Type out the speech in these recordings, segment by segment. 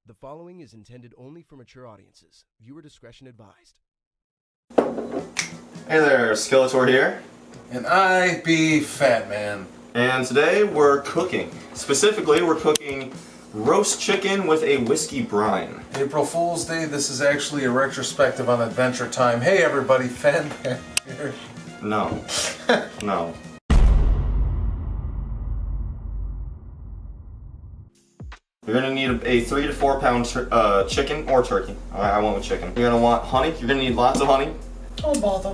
The following is intended only for mature audiences. Viewer discretion advised. Hey there, Skeletor here. And I be Fat Man. And today we're cooking. Specifically, we're cooking roast chicken with a whiskey brine. April Fool's Day, this is actually a retrospective on Adventure Time. Hey everybody, Fat Man here. No. No. You're going to need a 3 to 4 pound chicken or turkey. I went with chicken. You're going to want honey. You're going to need lots of honey. Don't bother.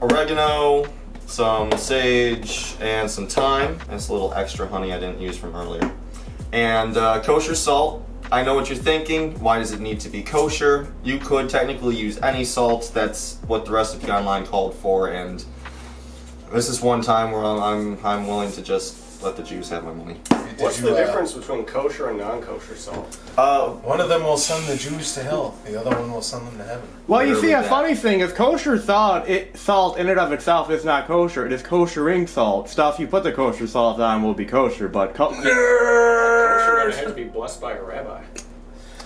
Oregano, some sage, and some thyme. That's a little extra honey I didn't use from earlier. And kosher salt. I know what you're thinking. Why does it need to be kosher? You could technically use any salt. That's what the recipe online called for. And this is one time where I'm willing to just let the Jews have my money. What's the difference between kosher and non-kosher salt? One of them will send the Jews to hell. The other one will send them to heaven. Well, you see, a funny thing is kosher salt in and of itself is not kosher. It is koshering salt. Stuff you put the kosher salt on will be kosher, but Kosher would have to be blessed by a rabbi.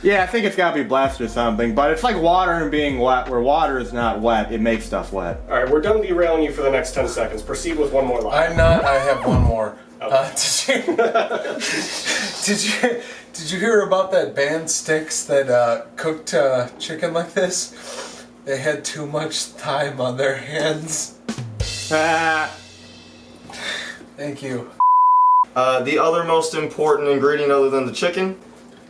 yeah, I think it's got to be blessed or something. But it's like water and being wet, where water is not wet. It makes stuff wet. All right, we're done derailing you for the next 10 seconds. Proceed with one more line. I'm not. I have one more. Okay. Did you hear about that band Styx that cooked chicken like this? They had too much time on their hands. Thank you. The other most important ingredient other than the chicken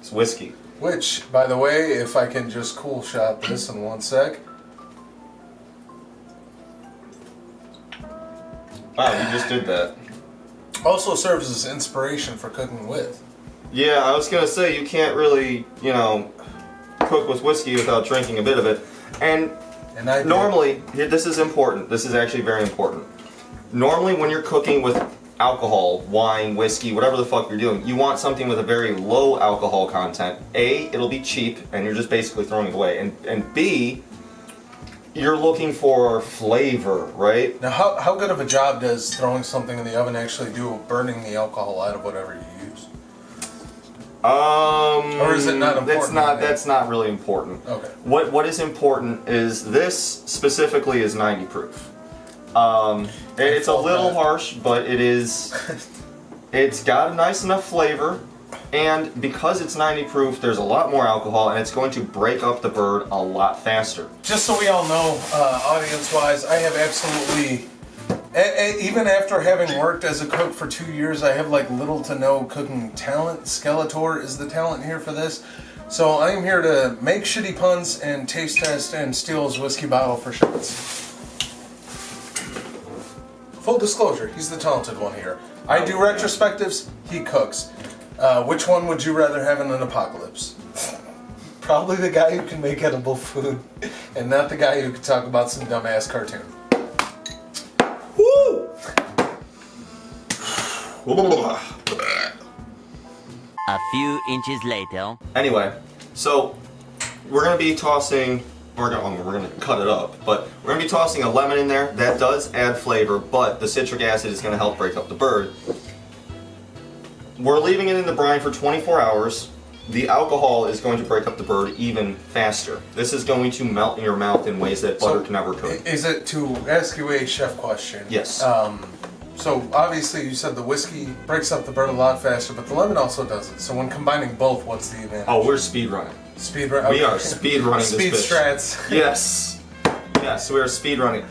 is whiskey. Which, by the way, if I can just cool shot this in one sec. Wow, you just did that. Also serves as inspiration for cooking with. Yeah, I was gonna say you can't really, cook with whiskey without drinking a bit of it. And I normally, this is important. This is actually very important. Normally, when you're cooking with alcohol, wine, whiskey, whatever the fuck you're doing, you want something with a very low alcohol content. A, it'll be cheap, and you're just basically throwing it away. And B, you're looking for flavor, right? Now, how good of a job does throwing something in the oven actually do of burning the alcohol out of whatever you use? Or is it not important? That's not really important. Okay. What is important is this specifically is 90 proof. It's a little harsh, but it's got a nice enough flavor. And because it's 90 proof, there's a lot more alcohol, and it's going to break up the bird a lot faster. Just so we all know, audience-wise, I have absolutely, even after having worked as a cook for 2 years, I have like little to no cooking talent. Skeletor is the talent here for this. So I am here to make shitty puns and taste test and steal his whiskey bottle for shots. Full disclosure, he's the talented one here. I do retrospectives, he cooks. Which one would you rather have in an apocalypse? Probably the guy who can make edible food, and not the guy who can talk about some dumbass cartoon. Woo! A few inches later. Anyway, so we're gonna be tossing. We're gonna cut it up, but we're gonna be tossing a lemon in there. That does add flavor, but the citric acid is gonna help break up the bird. We're leaving it in the brine for 24 hours. The alcohol is going to break up the bird even faster. This is going to melt in your mouth in ways that butter can never could. Is it, to ask you a chef question? Yes. So obviously you said the whiskey breaks up the bird a lot faster, but the lemon also does it. So when combining both, what's the advantage? Oh, we're speed running. Speed run. Okay. We are speed running this Speed bitch. strats. Yes. Yes, we are speed running.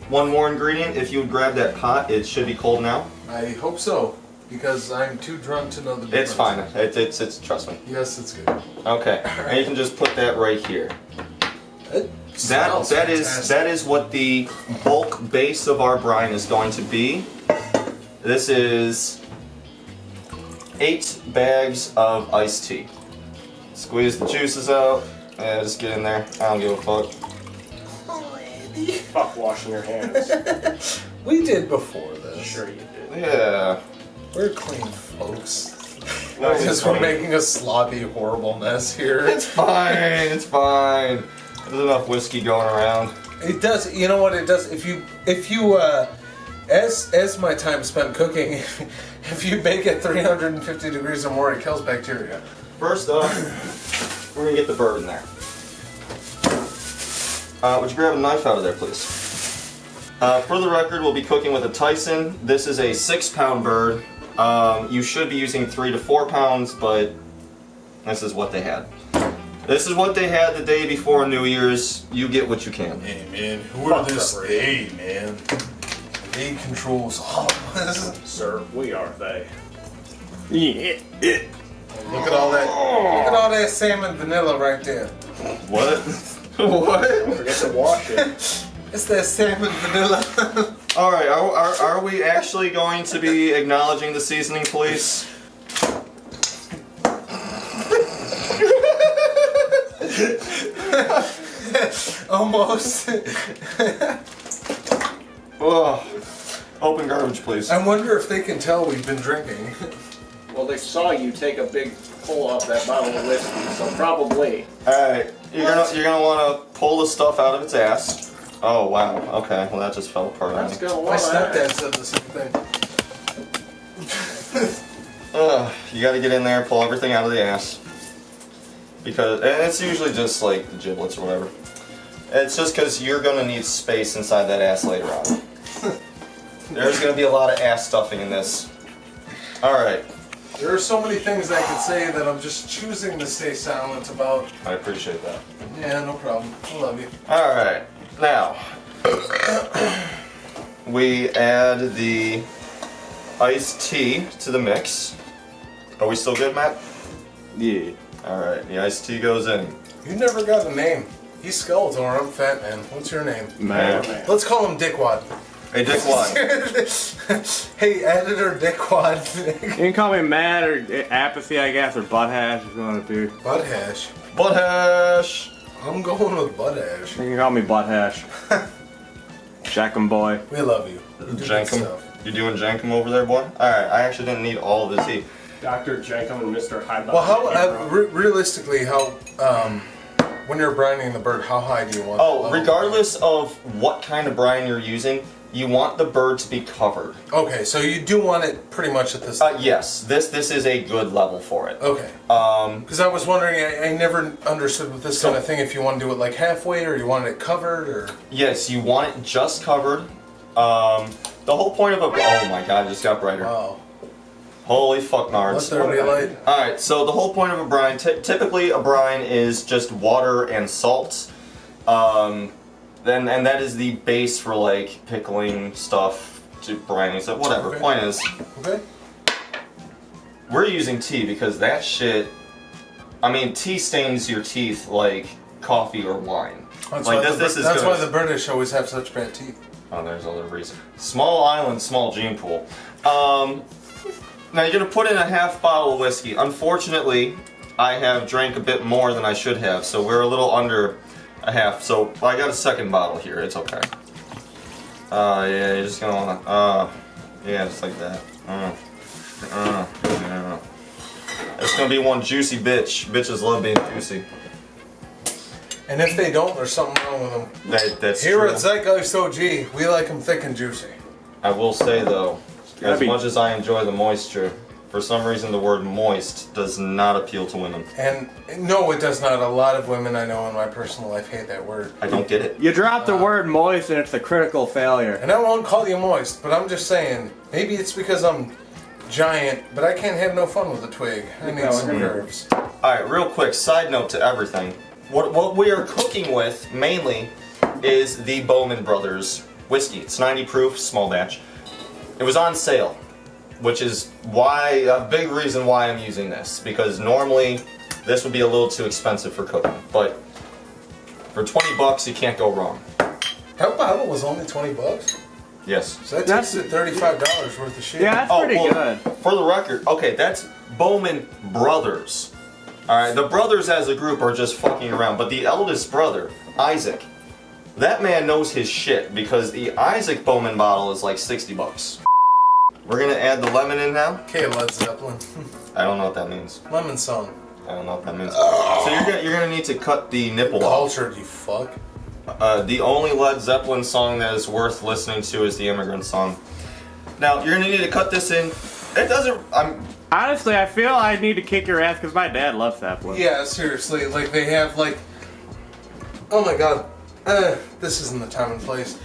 One more ingredient. If you would grab that pot, it should be cold now. I hope so, because I'm too drunk to know the difference. It's fine. It's trust me. Yes, it's good. Okay. And you can just put that right here. That is what the bulk base of our brine is going to be. This is 8 bags of iced tea. Squeeze the juices out and just get in there. I don't give a fuck. Fuck washing your hands. We did before this. Sure you did. Yeah. We're clean folks. No, Just we're making a sloppy, horrible mess here. It's fine. It's fine. There's enough whiskey going around. It does. You know what it does? If you as my time spent cooking, if you bake it 350 degrees or more, it kills bacteria. First up, we're gonna get the bird in there. Would you grab a knife out of there, please? For the record, we'll be cooking with a Tyson. This is a 6-pound bird. You should be using 3 to 4 pounds, but this is what they had. This is what they had the day before New Year's. You get what you can. Hey man, who are this they, man? They controls all of us. Sir, we are they. Yeah. Look at all that. Look at all that salmon vanilla right there. What? What? Forget to wash it. It's that salmon vanilla. All right, are we actually going to be acknowledging the seasoning, please? Almost. Oh, open garbage, please. I wonder if they can tell we've been drinking. Well, they saw you take a big pull off that bottle of whiskey, so probably. All right, you're gonna want to pull the stuff out of its ass. Oh wow. Okay. Well, that just fell apart on That's me. got a lot My of stepdad said the same thing. You got to get in there, pull everything out of the ass, because and it's usually just like the giblets or whatever. It's just because you're gonna need space inside that ass later on. There's gonna be a lot of ass stuffing in this. All right. There are so many things I could say that I'm just choosing to stay silent about. I appreciate that. Yeah, no problem. I love you. All right. Now, we add the iced tea to the mix. Are we still good, Matt? Yeah. All right, the iced tea goes in. You never got a name. He's Skeletor, I'm Fat Man. What's your name? Man. Let's call him Dickwad. Hey, Dickwad. Hey, editor Dickwad. You can call me Mad or Apathy, I guess, or Butt Hash if you want to be. Butt Hash. Butt hash. I'm going with Butt Hash. You can call me Butt Hash. Jackum boy. We love you. You do good Jankum. stuff. You doing Jankum over there, boy? All right, I actually didn't need all of the tea. Dr. Jankum and Mr. High. Well, how realistically, how when you're brining the bird, how high do you want? Oh, regardless of what kind of brine you're using, you want the bird to be covered. Okay, so you do want it pretty much at this. Yes, this is a good level for it. Okay. Because I was wondering, I never understood with this kind of thing if you want to do it like halfway or you want it covered or. Yes, you want it just covered. The whole point of a oh my god, it just got brighter. Wow. Holy fuck nards. Let there be light. All right, so the whole point of a brine, typically a brine is just water and salt. And that is the base for like pickling stuff to brining stuff, whatever. Okay. Point is, Okay. we're using tea because that shit, I mean, tea stains your teeth like coffee or wine. That's like why this is that's good. why the British always have such bad teeth. Oh, there's other reason. Small island, small gene pool. Now you're gonna put in a half bottle of whiskey. Unfortunately, I have drank a bit more than I should have, so we're a little under a half. So I got a second bottle here. It's okay. Yeah, you're just gonna wanna. Yeah, just like that. Yeah. It's gonna be one juicy bitch. Bitches love being juicy. And if they don't, there's something wrong with them. That's Here true. at ZeitgeistOG, we like them thick and juicy. I will say though, gotta as be- much as I enjoy the moisture, for some reason the word moist does not appeal to women. And no, it does not. A lot of women I know in my personal life hate that word. I don't get it. You drop the word moist and it's a critical failure. And I won't call you moist, but I'm just saying, maybe it's because I'm giant, but I can't have no fun with a twig. I need some nerves. Alright, real quick, side note to everything. What we are cooking with, mainly, is the Bowman Brothers whiskey. It's 90 proof, small batch. It was on sale, which is why, a big reason why I'm using this. Because normally, this would be a little too expensive for cooking. But, for 20 bucks, you can't go wrong. That bottle was only 20 bucks? Yes. So that takes it $35 worth of shit. Yeah, that's pretty good. For the record, okay, that's Bowman Brothers. Alright, the brothers as a group are just fucking around, but the eldest brother, Isaac, that man knows his shit because the Isaac Bowman bottle is like 60 bucks. We're gonna add the lemon in now. Okay, Led Zeppelin. I don't know what that means. Lemon song. I don't know what that means. So you're gonna need to cut the nipple off. Cultured, you fuck. The only Led Zeppelin song that is worth listening to is the Immigrant Song. Now, you're gonna need to cut this in It doesn't. Honestly, I feel I need to kick your ass because my dad loves Zeppelin. Yeah, seriously. Like, they have, like... Oh my god. This isn't the time and place.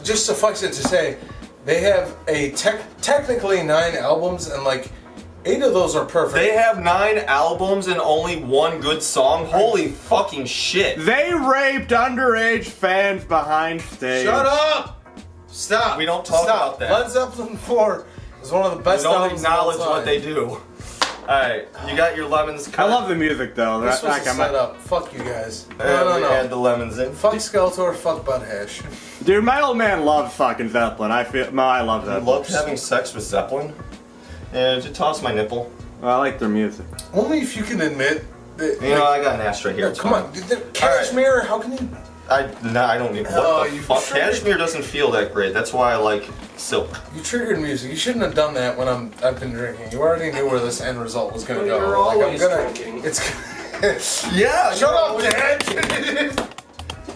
Just suffice it to say, they have a technically 9 albums, and like 8 of those are perfect. They have 9 albums and only 1 good song? Holy fucking shit. They raped underage fans behind stage. Shut up! Stop. We don't talk about that. Led Zeppelin 4 is one of the best We don't albums of all acknowledge time. what they do. Alright, you got your lemons cut. I love the music though. This was a setup. Fuck you guys. No. Add the lemons in. Fuck Skeletor, fuck Butthead. Dude, my old man loves fucking Zeppelin. I love You Zeppelin. loved having sex with Zeppelin? And just toss my nipple. Well, I like their music. Only if you can admit that. You know, I got an ashtray here. No, it's come fine. on. Cashmere, how can you. I don't need. What Oh, the you fuck? triggered- Cashmere doesn't feel that great. That's why I like silk. You triggered music. You shouldn't have done that when I've been drinking. You already knew where this end result was gonna go. You're Like, always I'm gonna. drinking. It's. Yeah. Shut up, Dad!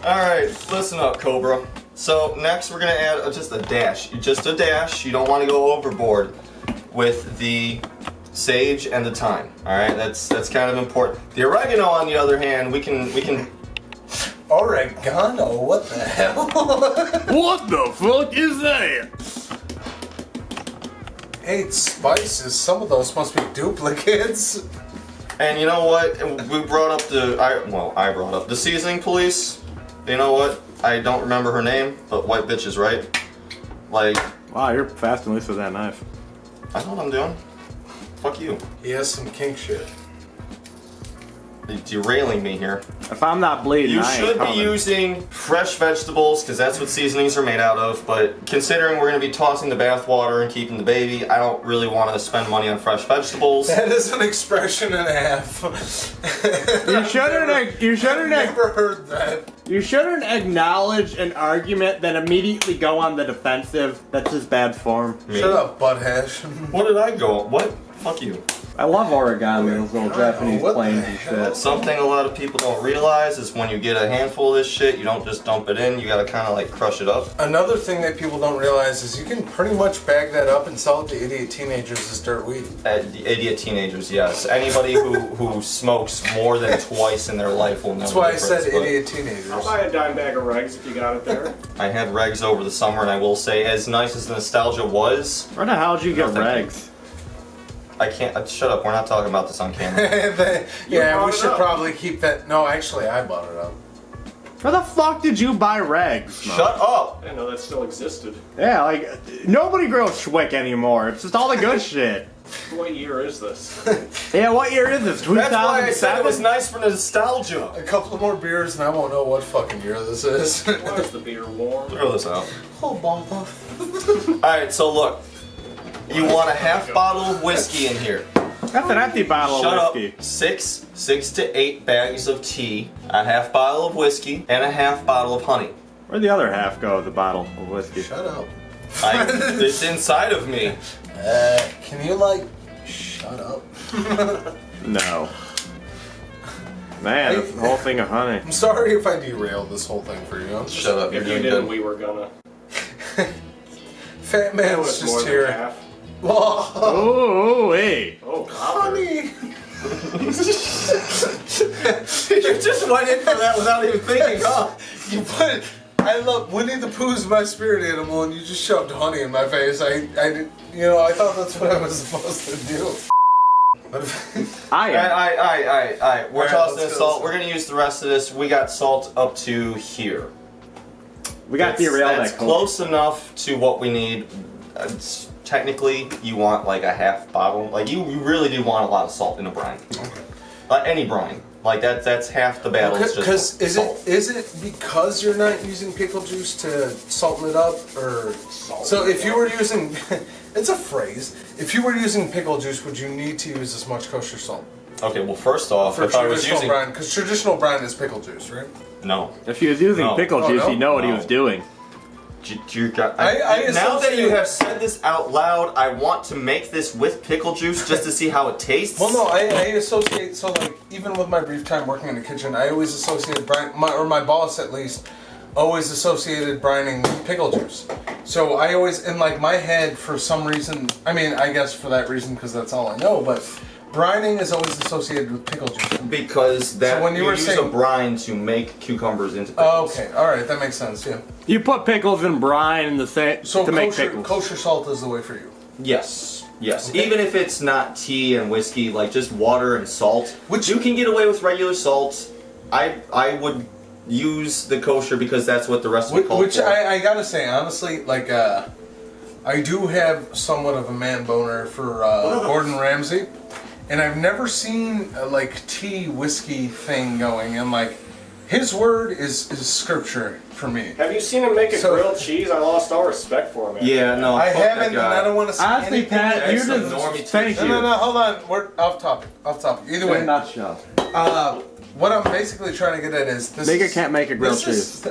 Alright, listen up, Cobra. So next we're gonna add just a dash. Just a dash. You don't want to go overboard with the sage and the thyme. Alright, that's kind of important. The oregano, on the other hand, we can Oregano? What the hell? What the fuck is that? 8 spices. Some of those must be duplicates. And you know what? We brought up I brought up the seasoning police. You know what? I don't remember her name, but white bitches, right? Like, Wow, you're fast and loose with that knife. I know what I'm doing. Fuck you. He has some kink shit. You're derailing me here. If I'm not bleeding, You I ain't should be coming. using fresh vegetables, because that's what seasonings are made out of, but considering we're going to be tossing the bath water and keeping the baby, I don't really want to spend money on fresh vegetables. That is an expression and a half. You shouldn't Never heard that. You shouldn't acknowledge an argument, then immediately go on the defensive. That's just bad form. Me. Shut up, butthead. What did I go? What? Fuck you. I love origami, those little Japanese what the planes and hell? shit. Something a lot of people don't realize is when you get a handful of this shit, you don't just dump it in, you gotta kind of like crush it up. Another thing that people don't realize is you can pretty much bag that up and sell it to idiot teenagers as dirt weed. The idiot teenagers, yes. Anybody who smokes more than twice in their life will know. That's why the I said difference, but idiot teenagers. I'll buy a dime bag of regs if you got it there. I had regs over the summer, and I will say, as nice as the nostalgia was, Where the hell did you get No, thank regs? I can't. Shut up. We're not talking about this on camera. Yeah, brought we it should up. probably keep that. No, actually, I bought it up. Where the fuck did you buy regs? Shut up. I didn't know that still existed. Yeah, like, nobody grows Schwick anymore. It's just all the good shit. What year is this? Yeah, what year is this? That's why I said it was 2007? nice for nostalgia. A couple more beers and I won't know what fucking year this is. Why is the beer warm? Throw this out. Oh, bother. Alright, so look. You want a half bottle of whiskey in here. That's an empty bottle Shut of whiskey. up. Six to 8 bags of tea, a half bottle of whiskey, and a half bottle of honey. Where'd the other half go of the bottle of whiskey? Shut up. It's inside of me. Can you, like, shut up? No. Man, that's the whole thing of honey. I'm sorry if I derailed this whole thing for you. I'm just, Shut up. You're If you doing didn't, good. we were gonna. Fat That man was was more just than here. half. Oh, Ooh, hey. Oh, honey. You just went in for that without even thinking, huh? You put. I love Winnie the Pooh's my spirit animal, and you just shoved honey in my face. I did. You know, I thought that's what I was supposed to do. What if, Alright. We're Alright, tossing let's in go. salt. We're gonna use the rest of this. We got salt up to here. We got derailed That's that close enough to what we need. Technically, you want like a half bottle. Like you really do want a lot of salt in a brine. Any brine. Like that's half the battle. Is because just salt. is it because you're not using pickle juice to salten it up, or so if you were using, it's a phrase. If you were using pickle juice, would you need to use as much kosher salt Okay, well first off, for if I was traditional using brine? Because traditional brine is pickle juice, right? no. If he was using No. pickle Oh, juice, no? he'd know what he No. was doing. I now that you associate- have said this out loud, I want to make this with pickle juice just to see how it tastes. Well, no, I associate, so like, even with my brief time working in the kitchen, I always associate brine, my boss at least, always associated brining with pickle juice. So I always, in like my head, for some reason, I mean, I guess for that reason, because that's all I know, but brining is always associated with pickle juice. Because that So when you were use saying- a brine to make cucumbers into pickles. Oh, okay, all right, that makes sense. Yeah. You put pickles in brine in the same So to make kosher, pickles. kosher salt is the way for you. Yes. Yes. Okay. Even if it's not tea and whiskey, like just water and salt, Which- you can get away with regular salt. I would use the kosher because that's what the recipe called Which for. I gotta say, honestly, like, I do have somewhat of a man boner for Gordon Ramsay, and I've never seen a, like, tea whiskey thing going, and like, his word is scripture for me. Have you seen him make a So- grilled cheese? I lost all respect for him. Man. Yeah, no. I fuck that haven't, and guy. I don't want to see Honestly, anything. Pat, you That's some just normie thank shit. you. No, hold on. We're off topic. Off topic. Either way, Nutshell. what I'm basically trying to get at is this. Bigger is- can't make a grilled this is-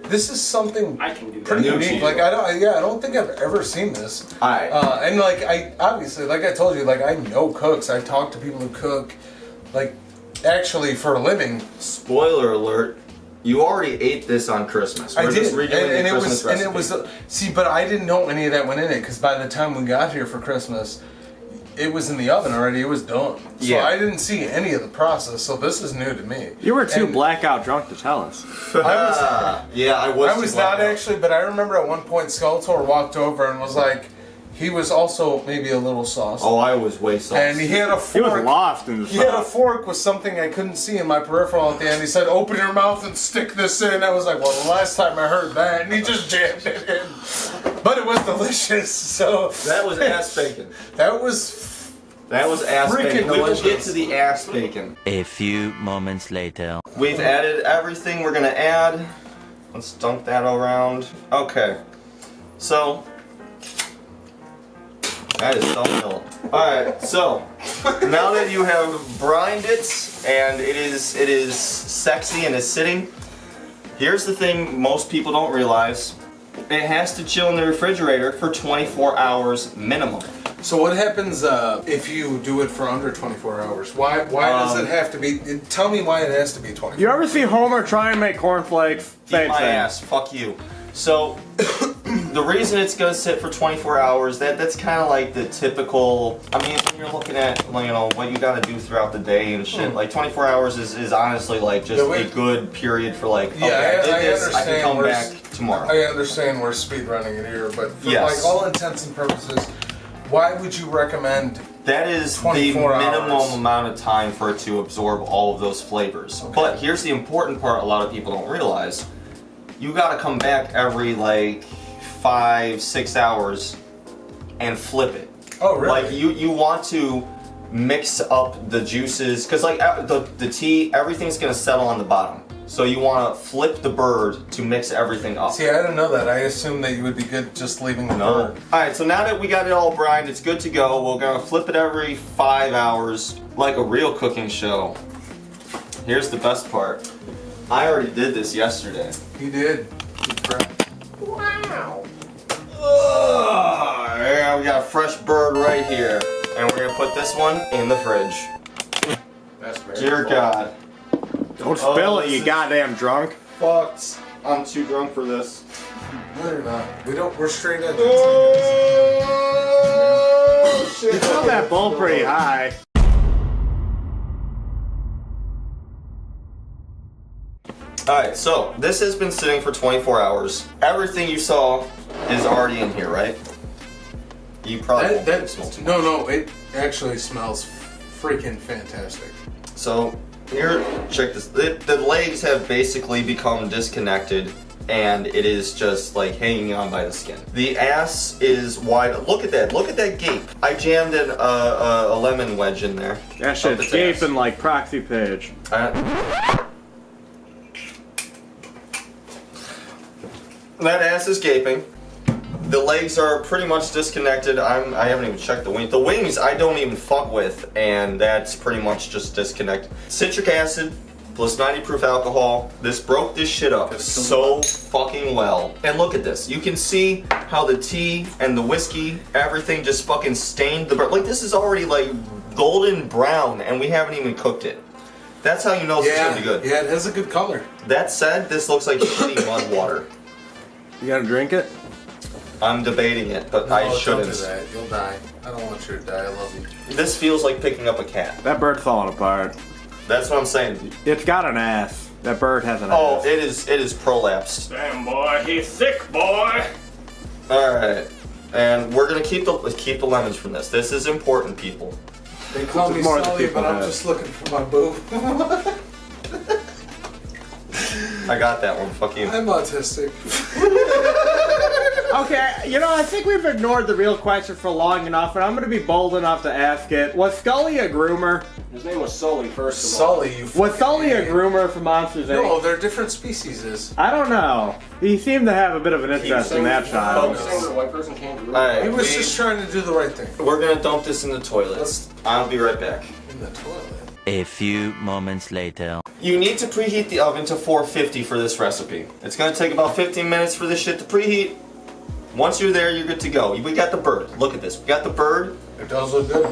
This is something I can do that. pretty New unique. cheese. Like I don't think I've ever seen this. Alright. And like I obviously, like I told you, like I know cooks. I talk to people who cook, like actually for a living. Spoiler alert. You already ate this on Christmas. We're I just did, redoing and the it Christmas was, and it recipe. was. See, but I didn't know any of that went in it because by the time we got here for Christmas, it was in the oven already. It was done. So Yeah. I didn't see any of the process. So this is new to me. You were too And blackout drunk to tell us. Yeah, I was. I was not actually, but I remember at one point Skeletor walked over and was like, he was also maybe a little saucy. Oh, I was way saucy. And he had a He was fork. lost in the He had a sauce. fork with something I couldn't see in my peripheral at the end. He said, "Open your mouth and stick this in." I was like, "Well, the last time I heard that," and he just jammed it in. But it was delicious. So That was ass bacon. that was That was ass Freaking bacon. We will get delicious. to the ass bacon. A few moments later. We've added everything we're gonna add. Let's dump that around. Okay. So that is so ill. Alright, so now that you have brined it and it is sexy and is sitting, here's the thing most people don't realize. It has to chill in the refrigerator for 24 hours minimum. So what happens if you do it for under 24 hours? Why does it have to be? Tell me why it has to be 24. You ever see Homer try and make cornflakes? Eat Same my thing. ass, fuck you. So, the reason it's gonna sit for 24 hours, that's kind of like the typical, I mean, when you're looking at, you know, what you gotta do throughout the day and shit, like 24 hours is honestly like just The way- a good period for like, Yeah, okay, I did I this, I can understand come where back tomorrow. I understand we're speedrunning it here, but for Yes. like all intents and purposes, why would you recommend? That is the 24 minimum hours. amount of time for it to absorb all of those flavors. But here's the important part a lot of people don't realize. You gotta come back every like 5-6 hours and flip it. Oh, really? Like you want to mix up the juices because like the tea, everything's gonna settle on the bottom. So you want to flip the bird to mix everything up. See, I didn't know that. I assumed that you would be good just leaving the No. bird. Alright, so now that we got it all brined, it's good to go. We're gonna flip it every 5 hours like a real cooking show. Here's the best part. I already did this yesterday. He did. Good crap. Yeah, we got a fresh bird right here. And we're gonna put this one in the fridge. That's very Dear cool. God. Don't spill it, this you is goddamn drunk. Fucked. I'm too drunk for this. No, you're not. We're straight edge. Oh, shit. You filled that bowl pretty high. Alright, so this has been sitting for 24 hours. Everything you saw is already in here, right? You probably won't smell too much. No, it actually smells freaking fantastic. So here, check this. The legs have basically become disconnected and it is just like hanging on by the skin. The ass is wide. Look at that. Look at that gape. I jammed in a lemon wedge in there. That Up shit's its ass. gaping like proxy page. That ass is gaping. The legs are pretty much disconnected. I haven't even checked the wings. The wings I don't even fuck with, and that's pretty much just disconnected. Citric acid plus 90 proof alcohol. This broke this shit up so fucking well. And look at this. You can see how the tea and the whiskey, everything just fucking stained the bird. Like this is already like golden brown, and we haven't even cooked it. That's how you know this is gonna be good. Yeah, it has a good color. That said, this looks like shitty mud water. You gotta drink it? I'm debating it, but No, I shouldn't. Don't do that. You'll die. I don't want you to die. I love you. This feels like picking up a cat. That bird's falling apart. That's what I'm saying. It's got an ass. That bird has an Oh, ass. it is prolapsed. Damn, boy, he's sick, boy. All right, and we're gonna keep the lemons from this. This is important, people. They call me more than Sully, people but I'm have. just looking for my boo. I got that one. Fuck you. I'm autistic. Okay, you know, I think we've ignored the real question for long enough, and I'm gonna be bold enough to ask it. Was Scully a groomer? His name was Sully, first of all. Sully, you Was fucking Sully a idiot. groomer for Monsters Inc.? No, they're different species. I don't know. He seemed to have a bit of an interest in that I'm child. saying that a white person can't do it. All right, He was just trying to do the right thing. we're gonna dump this in the toilet. I'll be right back. In the toilet. A few moments later. You need to preheat the oven to 450 for this recipe. It's gonna take about 15 minutes for this shit to preheat. Once you're there, you're good to go. We got the bird. Look at this. We got the bird. It does look good.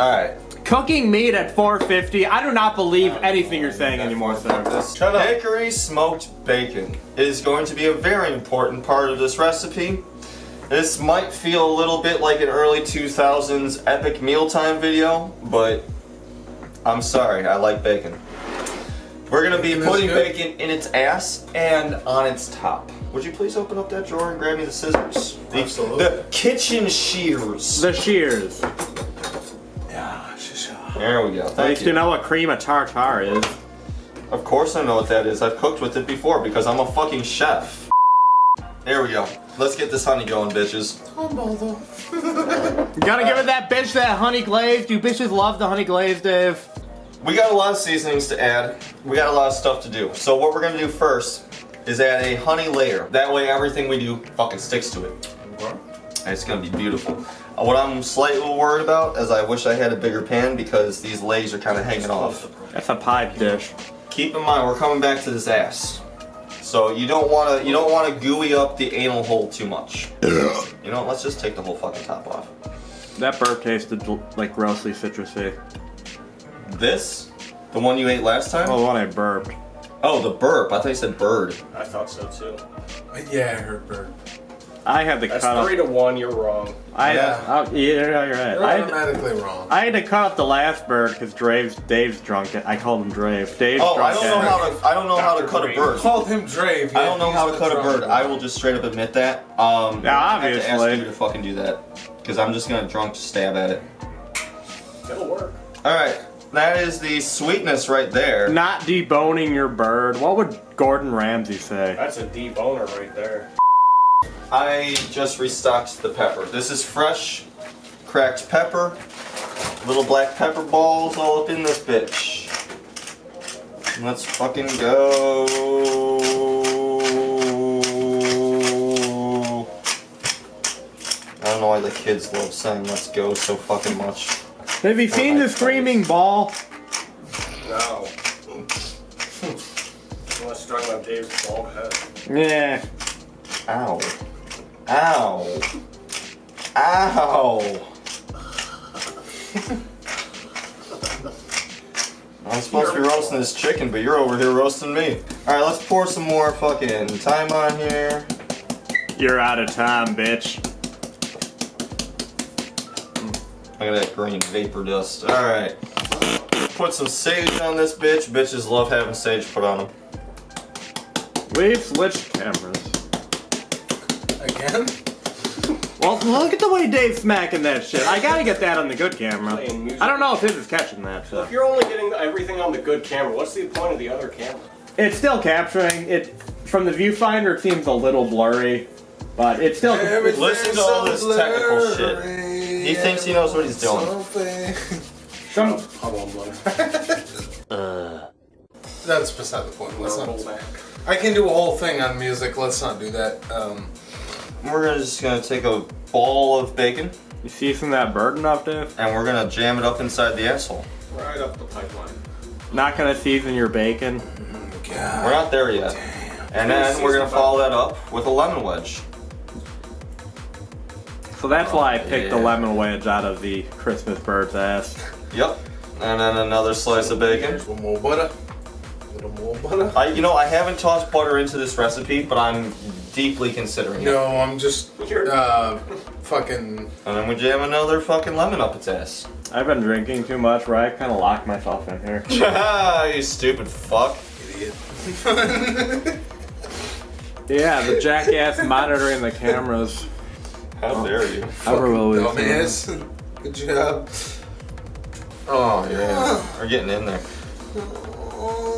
All right. Cooking meat at 450, I do not believe anything you're saying anymore, sir. Shut up. Hickory smoked bacon is going to be a very important part of this recipe. This might feel a little bit like an early 2000s epic mealtime video, but I'm sorry, I like bacon. We're gonna be Bacon is putting good. bacon in its ass and on its top. Would you please open up that drawer and grab me the scissors? Absolutely. The kitchen shears. The shears. Yeah, shisha. There we go. At least Thank you you. know what cream of tartar is. Of course I know what that is. I've cooked with it before because I'm a fucking chef. There we go. Let's get this honey going, bitches. You gotta give it that bitch that honey glazed. You bitches love the honey glazed, Dave. We got a lot of seasonings to add. We got a lot of stuff to do. So what we're gonna do first is add a honey layer. That way everything we do fucking sticks to it. And it's gonna be beautiful. What I'm slightly worried about is I wish I had a bigger pan because these legs are kind of hanging off. That's a pipe dish. Keep in mind we're coming back to this ass. So you don't wanna gooey up the anal hole too much. You know, let's just take the whole fucking top off. That burp tasted like grossly citrusy. This? The one you ate last time? Oh, the one I burped. Oh, the burp. I thought you said bird. I thought so too. Yeah, I heard bird. I had to That's cut 3-1, you're wrong. yeah, you're right. You're automatically wrong. I had to cut up the last bird because Dave's drunk it. I called him Drave. Dave's Oh, drunk I don't know how to cut a You bird. called him Drave. I don't know how to cut a bird. I will just straight up admit that. Yeah, I have to obviously. ask you to fucking do that because I'm just gonna drunk stab at it. It'll work. All right, that is the sweetness right there. Not deboning your bird. What would Gordon Ramsay say? That's a deboner right there. I just restocked the pepper. This is fresh, cracked pepper. Little black pepper balls all up in this bitch. Let's fucking go. I don't know why the kids love saying "let's go" so fucking much. Have you seen the screaming ball? No. Unless you're talking about Dave's bald head. Yeah. Ow. Ow. Ow. I'm supposed to be roasting this chicken, but you're over here roasting me. Alright, let's pour some more fucking thyme on here. You're out of time, bitch. Look at that green vapor dust. Alright. Put some sage on this bitch. Bitches love having sage put on them. We've switched cameras. Again? Well, look at the way Dave's smacking that shit. I gotta get that on the good camera. Playing music. I don't know if his is catching that. So So. if you're only getting everything on the good camera, what's the point of the other camera? It's still capturing it. From the viewfinder, it seems a little blurry, but it's still. Listen to all this technical shit. He thinks he knows what he's doing. Some, Hold on, brother. That's beside the point. Let's Roll not. back. I can do a whole thing on music. Let's not do that. We're just gonna take a ball of bacon you season that bird enough, Dave? and we're gonna jam it up inside the asshole. Right up the pipeline. Not gonna season your bacon. God. We're not there yet. And then we're gonna follow that up with a lemon wedge. So that's why I picked the yeah. lemon wedge out of the Christmas bird's ass. Yep. And then another slice of bacon. There's one more butter. A little more butter. I haven't tossed butter into this recipe, but I'm deeply considering it. No, I'm just fucking. And then we jam another fucking lemon up its ass. I've been drinking too much, where I kind of locked myself in here. You stupid fuck. Idiot. Yeah, the jackass monitoring the cameras. How dare you? Ever will Dumbass. Good job. Oh yeah, we're getting in there.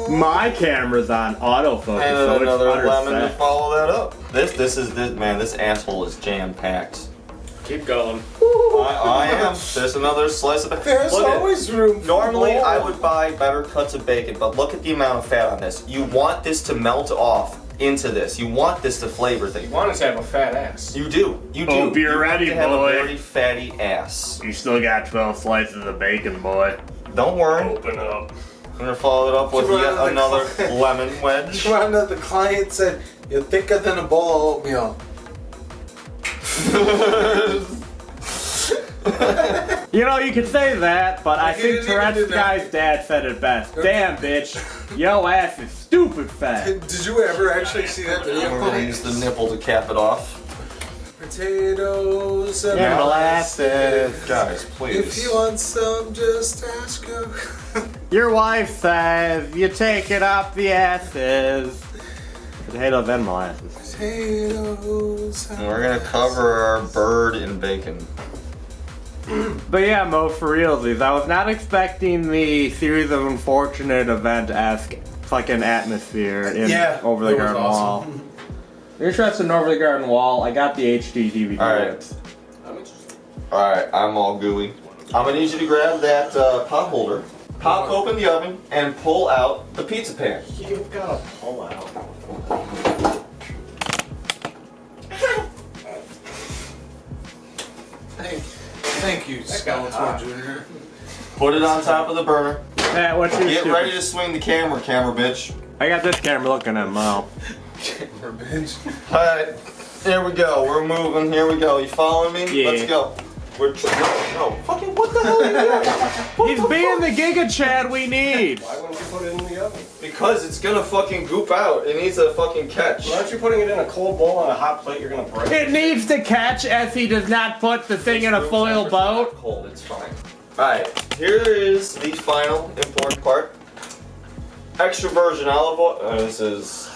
My camera's on autofocus, And so then another it's lemon to set. follow that up. This asshole is jam packed. Keep going. I am. There's another slice of bacon. There's Look at it. always room for Normally, more. I would buy better cuts of bacon, but look at the amount of fat on this. You want this to melt off into this. You want this to flavor things. You want us to have a fat ass. You do. You do. Hope you're You want ready, to have boy. a very fatty ass. You still got 12 slices of bacon, boy. Don't worry. Open up. I'm gonna follow it up with yet another lemon wedge. Rhonda, the client said, "You're thicker than a bowl of oatmeal." You know, you could say that, but I You think didn't even do Tourette's that. guy's dad said it best. Damn, bitch. Yo ass is stupid fat. Did you ever actually see that video? We're gonna use the nipple to cap it off. Potatoes and Yeah, molasses. Guys, please. If you want some, just ask her. Your wife says you take it up the asses. Potatoes and molasses. Potatoes. And we're gonna cover our bird in bacon. But yeah, Mo, for realsies, I was not expecting the series of unfortunate event-esque fucking atmosphere in Over the it was Garden awesome. Wall. You're interested in Over the Garden Wall? I got the HD DVD. All right. rights. I'm interested. Alright, I'm all gooey. I'm gonna need you to grab that pot holder, pop open the oven, and pull out the pizza pan. You've got to pull out. Thank you, Skeletor Jr. Put it on top of the burner. Matt, what's your Get stupid- ready to swing the camera, bitch. I got this camera looking at Mo. Camera bitch. Alright, here we go. We're moving. Here we go. You following me? Yeah. Let's go. No, fucking what the hell are you doing? What He's the being fuck? the Giga Chad we need. Why wouldn't you put it in the oven? Because it's gonna fucking goop out. It needs a fucking catch. Why aren't you putting it in a cold bowl on a hot plate? You're gonna break It needs to catch as he does not put the thing in a foil boat. Cold, it's fine. Alright, here is the final important part. Extra virgin olive oil. This is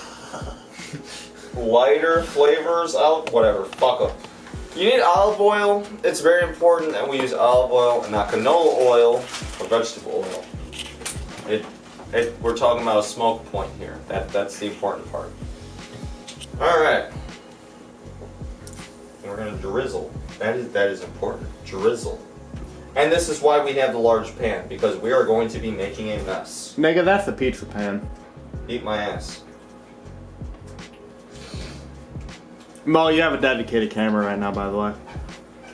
lighter flavors. Whatever. Fuck them. You need olive oil. It's very important that we use olive oil and not canola oil or vegetable oil. We're talking about a smoke point here. That's the important part. All right. We're gonna drizzle. That is important. Drizzle. And this is why we have the large pan, because we are going to be making a mess. Nigga, that's the pizza pan. Eat my ass. Mo, you have a dedicated camera right now, by the way.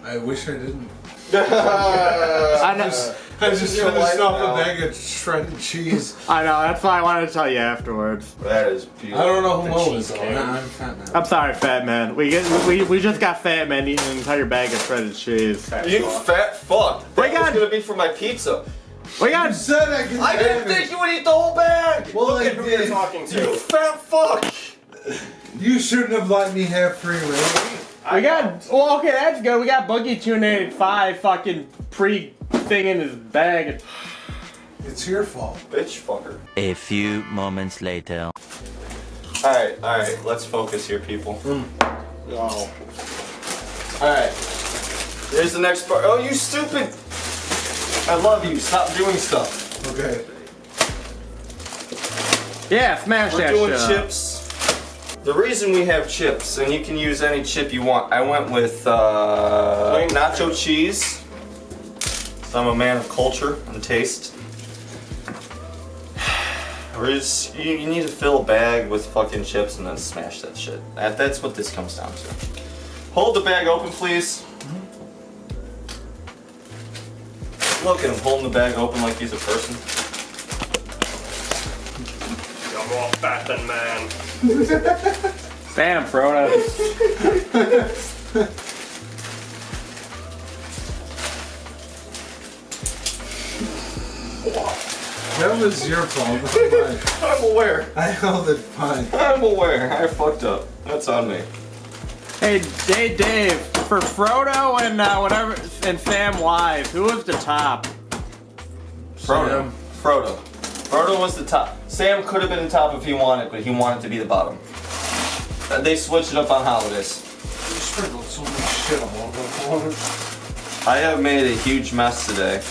I wish I didn't. I know. I just Your finished life off now. a bag of shredded cheese. I know. That's why I wanted to tell you afterwards. That is beautiful. I don't know who The Mo cheese is. can. I'm fat now. I'm sorry, fat man. We just got fat man eating an entire bag of shredded cheese. You fat fuck. That We got- was gonna be for my pizza. We got. You said I could I didn't think you would eat the whole bag. Well, Look I at who you're did. talking You to. fat fuck. You shouldn't have let me have free reign. We got. Well, okay, that's good. We got Boogie 285 fucking thing in his bag. It's your fault. Bitch fucker. A few moments later. Alright, let's focus here, people. No. Alright. Here's the next part. Oh, you stupid! I love you. Stop doing stuff. Okay. Yeah, smash We're that doing shit up. chips. The reason we have chips, and you can use any chip you want, I went with nacho cheese. So I'm a man of culture and taste. You need to fill a bag with fucking chips and then smash that shit. That's what this comes down to. Hold the bag open, please. Look at him holding the bag open like he's a person. You're more fat than man. Damn, Frodo. That was your fault. I'm aware. I held it fine. I'm aware. I fucked up. That's on me. Hey, Dave, for Frodo and whatever, and Sam Wise, who was the top? Frodo. Frodo. Frodo was the top. Sam could have been the top if he wanted, but he wanted to be the bottom. They switched it up on holidays. You sprinkled so much shit all over the floor. I have made a huge mess today.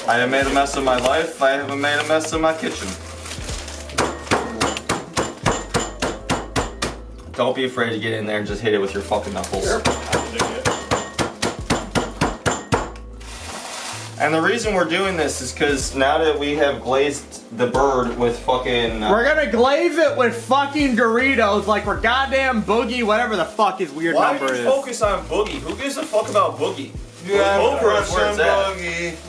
I have made a mess of my life. I haven't made a mess of my kitchen. Don't be afraid to get in there and just hit it with your fucking knuckles. And the reason we're doing this is because now that we have glazed the bird with fucking... We're gonna glaze it with fucking Doritos like we're goddamn Boogie, whatever the fuck his weird Why number do is. you focus on Boogie? Who gives a fuck about Boogie? Yeah, Poker is where it's at. Boogie.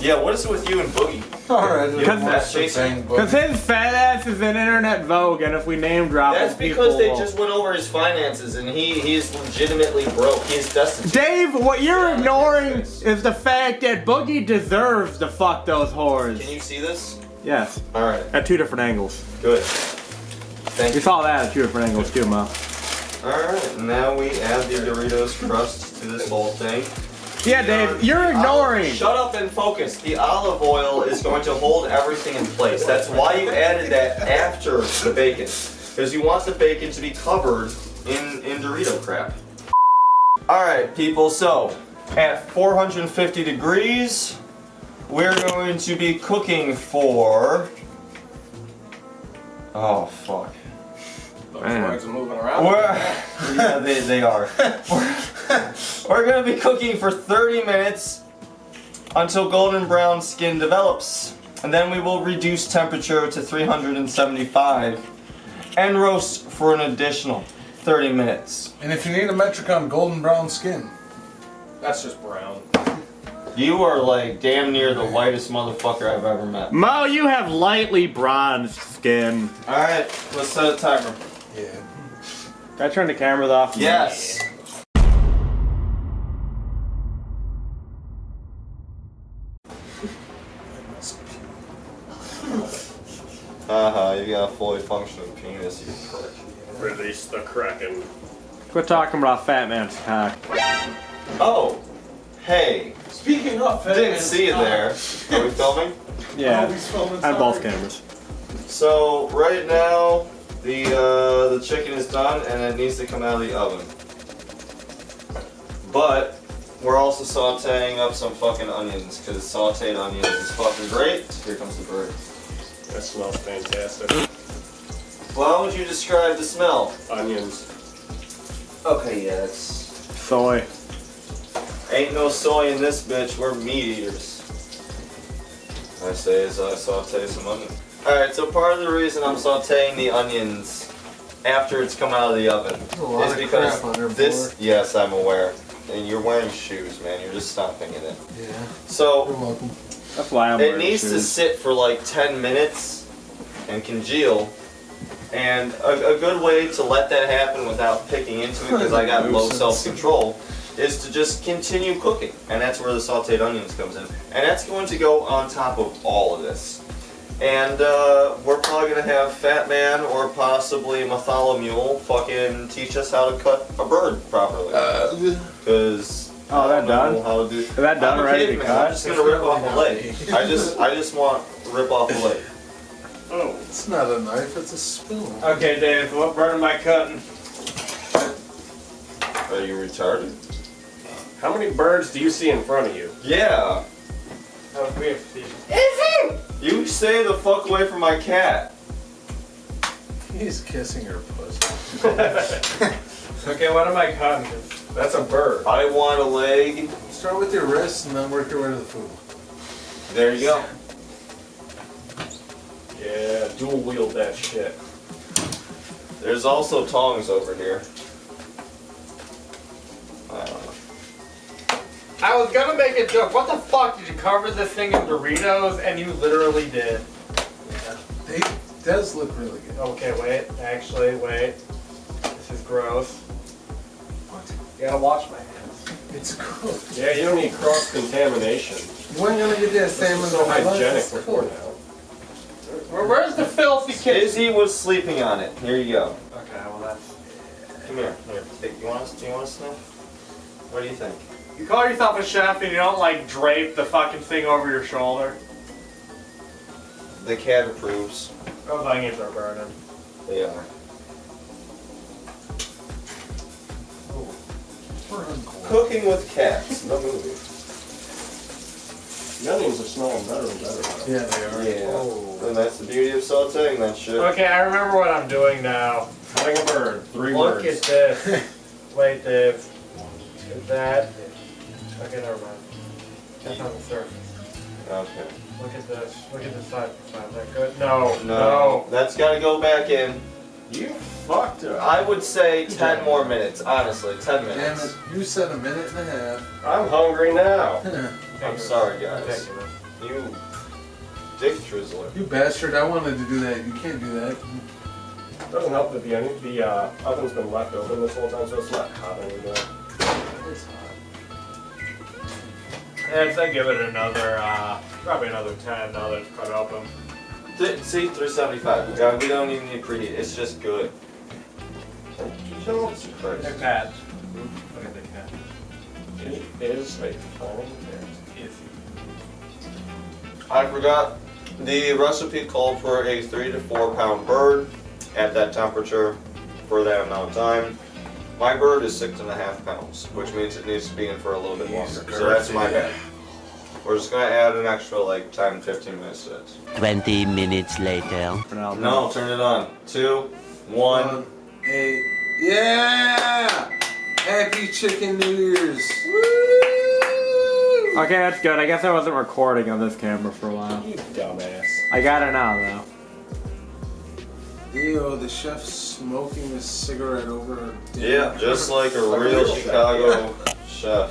Yeah, what is it with you and Boogie? Alright, Because his fat ass is in internet vogue, and if we name drop That's him, because people they will- just went over his finances and he's legitimately broke. He's destitute. Dave, what you're ignoring is the fact that Boogie deserves to fuck those whores. Can you see this? Yes, Alright, at 2 different angles. good. Thank You you. saw that at 2 different angles too, Mo. Alright, now we add the Doritos crust to this whole thing. Yeah, Dave, you're ignoring. Shut up and focus. The olive oil is going to hold everything in place. That's why you added that after the bacon. Because you want the bacon to be covered in Dorito crap. Alright, people, so at 450 degrees, we're going to be cooking for... Oh, fuck. Those legs are moving around. Yeah, they are. We're gonna be cooking for 30 minutes until golden brown skin develops. And then we will reduce temperature to 375 and roast for an additional 30 minutes. And if you need a metric on golden brown skin, That's just brown. You are like damn near the whitest motherfucker I've ever met. Mo, you have lightly bronzed skin. Alright, let's set a timer. yeah. Can I turn the cameras off? Yes. You got a fully functioning penis, you prick. Release the Kraken. Quit talking about fat man's cock. Oh, hey, Speaking of, I didn't see you there. Are we filming? Yeah, Oh, he's filming on both something. cameras. So right now, the chicken is done and it needs to come out of the oven. But we're also sauteing up some fucking onions because sauteed onions is fucking great. Here comes the bird. That smells fantastic. Well, how would you describe the smell? Onions. Okay, yeah, it's Soy. ain't no soy in this bitch. We're meat eaters. I say as I saute some onion. Alright, so part of the reason I'm sauteing the onions after it's come out of the oven There's a lot is of because crap on your this. floor. Yes, I'm aware. And you're wearing shoes, man. You're just stomping in it. Yeah. You're So welcome. That's why I'm it wearing needs to shoes. sit for like 10 minutes and congeal. And a good way to let that happen without picking into it, because I got low self-control, is to just continue cooking. And that's where the sauteed onions comes in. And that's going to go on top of all of this. And we're probably going to have Fat Man or possibly Mathala Mule fucking teach us how to cut a bird properly. Because Oh, that I don't know done? how to do. Is that done I'm a already caveman. to cut? I'm just going to rip off a leg. I just want to rip off a leg. Oh. It's not a knife, it's a spoon. Okay, Dave, what bird am I cutting? Are you retarded? How many birds do you see in front of you? Yeah. Oh, we have You stay the fuck away from my cat. He's kissing her pussy. Okay, what am I cutting? That's a bird. I want a leg. Start with your wrist and then work your way to the food. There you go. Yeah, dual wield that shit. There's also tongs over here. I don't know. I was gonna make a joke. What the fuck? Did you cover this thing in Doritos? And you literally did. They does look really good. Okay, wait. Actually, wait. This is gross. What? You gotta wash my hands. It's cooked. Yeah, you don't need cross-contamination. You ain't gonna get that salmon So unless hygienic it's before cooked. now. Where's the filthy kid? Izzy was sleeping on it. Here you go. Okay, well that's... Come here. Here. Do you want to sniff? What do you think? You call yourself a chef and you don't like drape the fucking thing over your shoulder? The cat approves. Those onions are burning. They are. Cooking with Cats, the movie. The onions are smelling better and better. Yeah, they are. Yeah. And that's the beauty of sauteing that shit. Okay, I remember what I'm doing now. Having a bird. 3 Look words. at this. Wait, Dave. Is that? Okay, never mind. That's on the surface. Okay. Look at this. Look at this side. Is that good? No. No. That's gotta go back in. You fucked it. I would say 10 more minutes, honestly. 10 Damn minutes. it, you said a minute and a half. I'm hungry now. I'm sorry, guys. Ridiculous. You dick drizzler. You bastard, I wanted to do that. You can't do that. Doesn't help that the oven's been left open this whole time, so it's not hot anymore. It's hot. I'd give it another, probably another 10 now that it's cut open. See, 375. Yeah, we don't even need preheat. It's just good. Jesus Christ. They're cats. Look at the cat. It is a fine cat. I forgot. The recipe called for a 3 to 4 pound bird at that temperature for that amount of time. My bird is 6.5 pounds, which means it needs to be in for a little bit longer. So that's my bad. We're just gonna add an extra like 10, 15 minutes to it. 20 minutes later. No, turn it on. 2, 1. 8. Yeah! Happy Chicken New Year's. Okay, that's good. I guess I wasn't recording on this camera for a while. You dumbass. I got it now, though. Ew, the chef's smoking a cigarette over a Yeah, just like a real Chicago chef.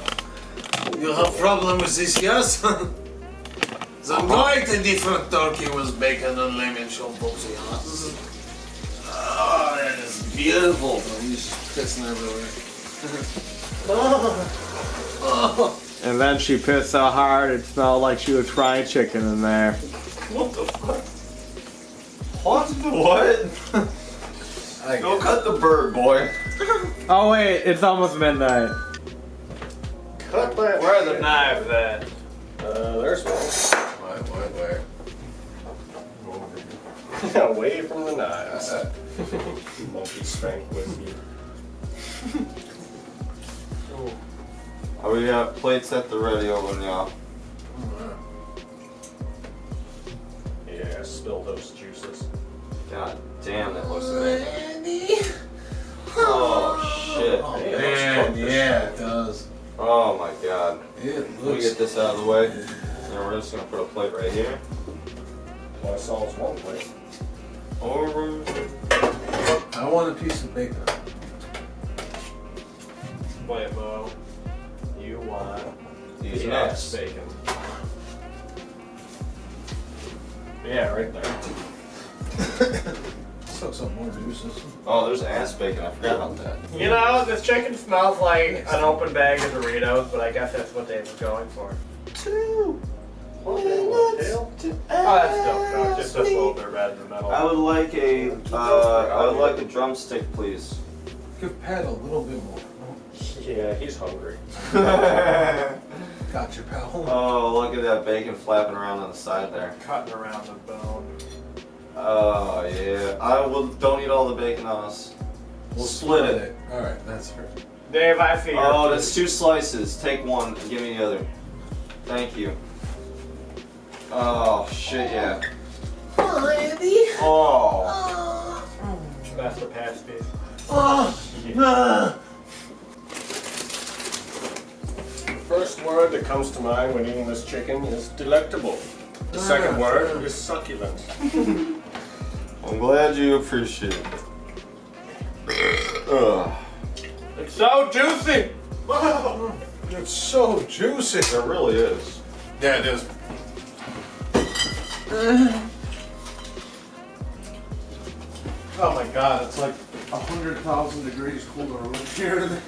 You have problem with this, yes? The night a different turkey was bacon and lemon champosi, yes? Oh, that is beautiful. Oh, he's pissing everywhere. And then she pissed so hard it smelled like she was frying chicken in there. What the fuck? What? What? Go cut the bird, boy. Oh wait, it's almost midnight. Cut that. Where are the knives at? There's one. Why? Away from the knives. Monkey spank whiskey. Oh, we got plates at the ready over now. Yeah, spill those juices. God damn, that looks amazing. Oh shit. Man, yeah, it does. Oh my god. It Let me looks. get this out of the way. And we're just gonna put a plate right here. Well, I saw one plate. Over. I want a piece of bacon. Wait, Mo. You want These the nuts. ass bacon. Yeah, right there. Sucks up more juices. Oh, there's ass bacon. I forgot about that. You know, this chicken smells like an open bag of Doritos, but I guess that's what they were going for. 2. Tail? Oh, that's still cooked. It's just a little bit red in the middle. I would like a drumstick, please. Give Pat a little bit more. Yeah, he's hungry. Gotcha, pal. Oh, look at that bacon flapping around on the side there. Cutting around the bone. Oh yeah. Don't eat all the bacon on us. We'll split it. Alright, that's fair. Dave, I see your Oh, food. that's 2 slices. Take one and give me the other. Thank you. Oh shit, yeah. Oh. That's the pass piece. First word that comes to mind when eating this chicken is delectable. The second word is succulent. I'm glad you appreciate it. Ugh. It's so juicy! It's so juicy. It really is. Yeah, it is. Oh my god, it's like 100,000 degrees cooler over here.